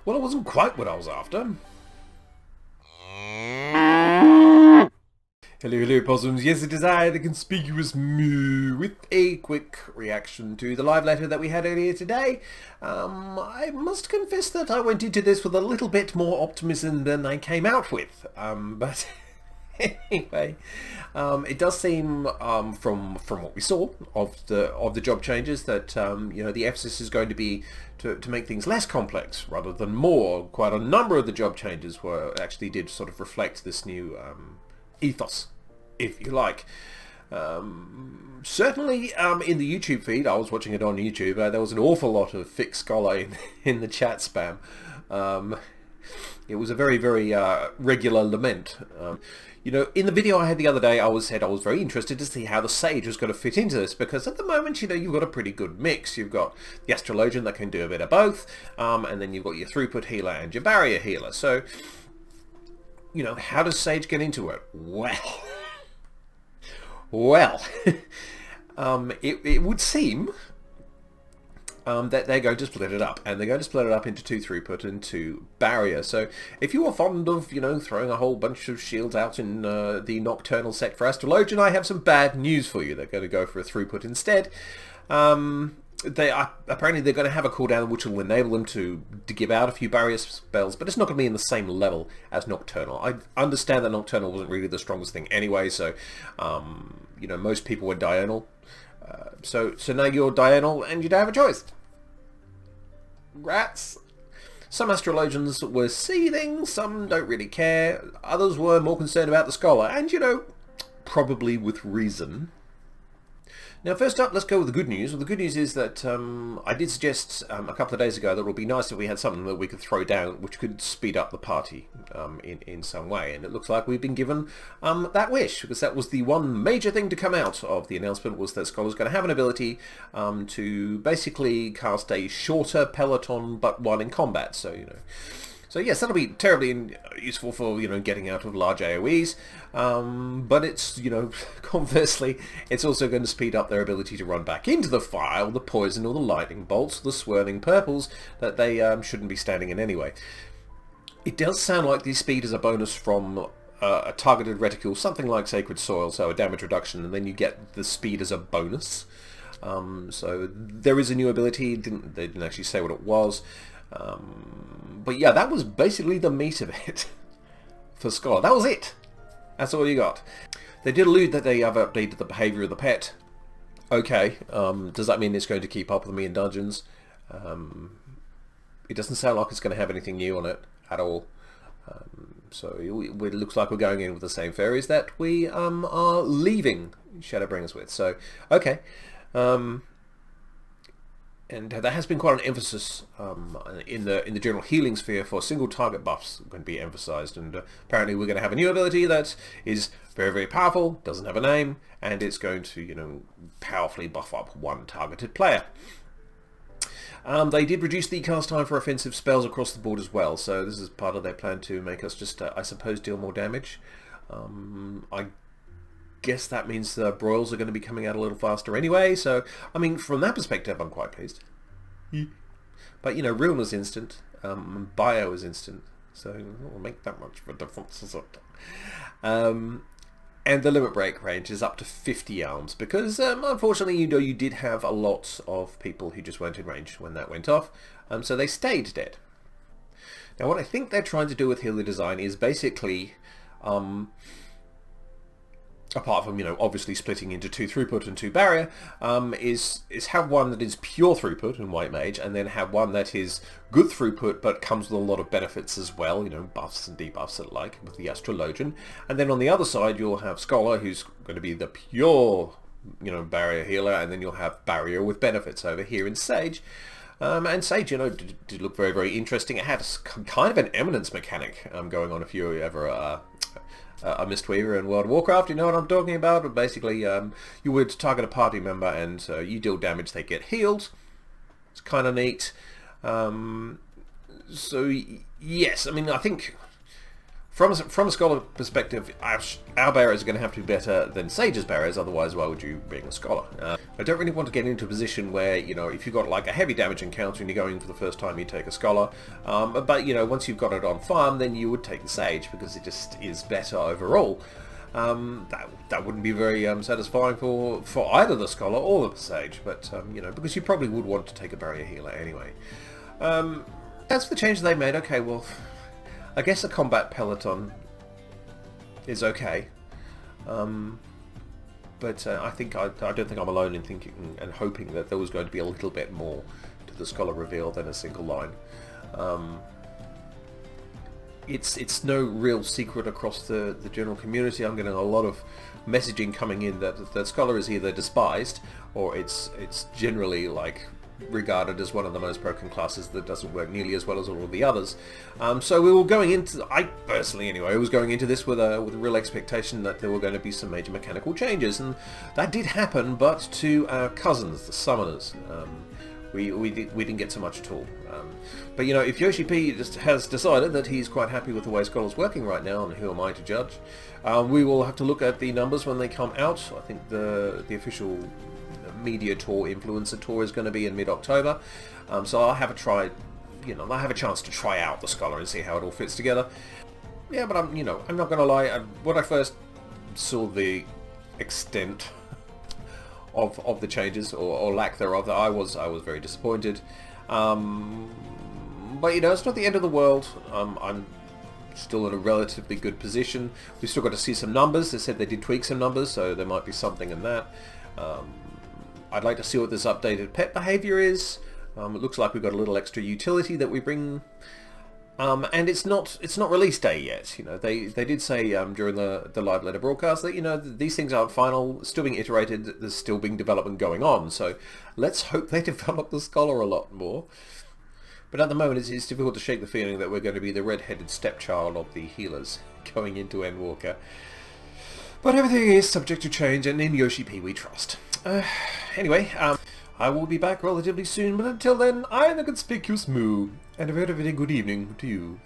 Well, it wasn't quite what I was after. Hello, hello, possums. Yes, it is I, the conspicuous moo, with a quick reaction to the live letter that we had earlier today. I must confess that I went into this with a little bit more optimism than I came out with. But anyway, it does seem from what we saw of the job changes that you know, the emphasis is going to be to make things less complex rather than more. Quite a number of the job changes actually did sort of reflect this new ethos, if you like. Certainly in the YouTube feed, I was watching it on YouTube, there was an awful lot of Fix Scholar in the chat spam. It was a very, very regular lament. You know, in the video I had the other day, I said I was very interested to see how the Sage was going to fit into this, because at the moment, you know, you've got a pretty good mix. You've got the Astrologian that can do a bit of both, and then you've got your Throughput Healer and your Barrier Healer. So, you know, how does Sage get into it? Well, it would seem that they're going to split it up, and they're going to split it up into 2 Throughput and 2 Barrier. So if you are fond of, you know, throwing a whole bunch of shields out in the Nocturnal set for Astrologian, I have some bad news for you. They're going to go for a Throughput instead. Apparently they're going to have a cooldown which will enable them to give out a few barrier spells, but it's not going to be in the same level as Nocturnal. I understand that Nocturnal wasn't really the strongest thing anyway, so you know, most people were Diurnal. So now you're Diurnal and you don't have a choice. Rats. Some Astrologians were seething, some don't really care, others were more concerned about the Scholar, and you know, probably with reason. Now, first up, let's go with the good news. Well, the good news is that I did suggest a couple of days ago that it would be nice if we had something that we could throw down which could speed up the party in some way. And it looks like we've been given that wish, because that was the one major thing to come out of the announcement, was that Scholar's going to have an ability to basically cast a shorter peloton but one in combat. So, you know. So yes, that'll be terribly useful for, you know, getting out of large AoEs, but it's, you know, conversely, it's also going to speed up their ability to run back into the fire, the poison, or the lightning bolts, the swirling purples that they shouldn't be standing in anyway. It does sound like the speed is a bonus from a targeted reticule, something like Sacred Soil, so a damage reduction, and then you get the speed as a bonus. So there is a new ability. They didn't actually say what it was. But yeah, that was basically the meat of it for Scholar. That was it. That's all you got. They did allude that they have updated the behaviour of the pet. Okay, does that mean it's going to keep up with me in dungeons? It doesn't sound like it's going to have anything new on it at all. So it looks like we're going in with the same fairies that we are leaving Shadowbringers with. So, okay. And there has been quite an emphasis in the general healing sphere for single target buffs going to be emphasized, and apparently we're going to have a new ability that is very, very powerful, doesn't have a name, and it's going to, you know, powerfully buff up one targeted player. They did reduce the cast time for offensive spells across the board as well, so this is part of their plan to make us just, I suppose, deal more damage. I guess that means the broils are going to be coming out a little faster anyway, so I mean, from that perspective I'm quite pleased. But you know, Ruin was instant, Bio is instant, so it will make that much of a difference, is it? And the limit break range is up to 50 arms, because unfortunately, you know, you did have a lot of people who just weren't in range when that went off, so they stayed dead. Now what I think they're trying to do with Healer Design is basically apart from, you know, obviously splitting into 2 Throughput and 2 Barrier, is have one that is pure Throughput in White Mage, and then have one that is good Throughput but comes with a lot of benefits as well, you know, buffs and debuffs and like, with the Astrologian. And then on the other side you'll have Scholar, who's going to be the pure, you know, Barrier Healer, and then you'll have Barrier with benefits over here in Sage. And Sage, you know, did look very, very interesting. It had kind of an Eminence mechanic going on, if you ever a Mistweaver in World of Warcraft, you know what I'm talking about. But basically, you would target a party member and you deal damage, they get healed. It's kind of neat. So, yes, I mean, I think from a scholar perspective, our barriers are going to have to be better than Sage's barriers, otherwise why would you being a scholar? I don't really want to get into a position where, you know, if you've got like a heavy damage encounter and you're going for the first time, you take a scholar, but you know, once you've got it on farm, then you would take the Sage because it just is better overall. That wouldn't be very satisfying for either the scholar or the Sage, but you know, because you probably would want to take a barrier healer anyway. That's the change they made. Okay, well, I guess a combat peloton is okay, but I don't think I'm alone in thinking and hoping that there was going to be a little bit more to the scholar reveal than a single line. It's no real secret across the general community. I'm getting a lot of messaging coming in that the scholar is either despised or it's generally like regarded as one of the most broken classes that doesn't work nearly as well as all of the others. So we were going into, I personally anyway, was going into this with a real expectation that there were going to be some major mechanical changes, and that did happen, but to our cousins, the summoners. We didn't get so much at all. But you know, if Yoshi P just has decided that he's quite happy with the way Scholar's working right now, and who am I to judge? We will have to look at the numbers when they come out. I think the official media tour, influencer tour, is going to be in mid-October. So I'll have a try. You know, I have a chance to try out the Scholar and see how it all fits together. Yeah, but I'm not going to lie. When I first saw the extent of the changes or lack thereof, I was very disappointed. But you know, it's not the end of the world. I'm still in a relatively good position. We've still got to see some numbers. They said they did tweak some numbers, so there might be something in that. I'd like to see what this updated pet behavior is. It looks like we've got a little extra utility that we bring. And it's not release day yet. You know, they did say during the live letter broadcast that, you know, these things aren't final, still being iterated, there's still being development going on. So let's hope they develop the Scholar a lot more. But at the moment it's difficult to shake the feeling that we're going to be the red-headed stepchild of the healers going into Endwalker. But everything is subject to change, and in Yoshi P we trust. Anyway, I will be back relatively soon, but until then, I am the conspicuous Moo, and a very, very good evening to you.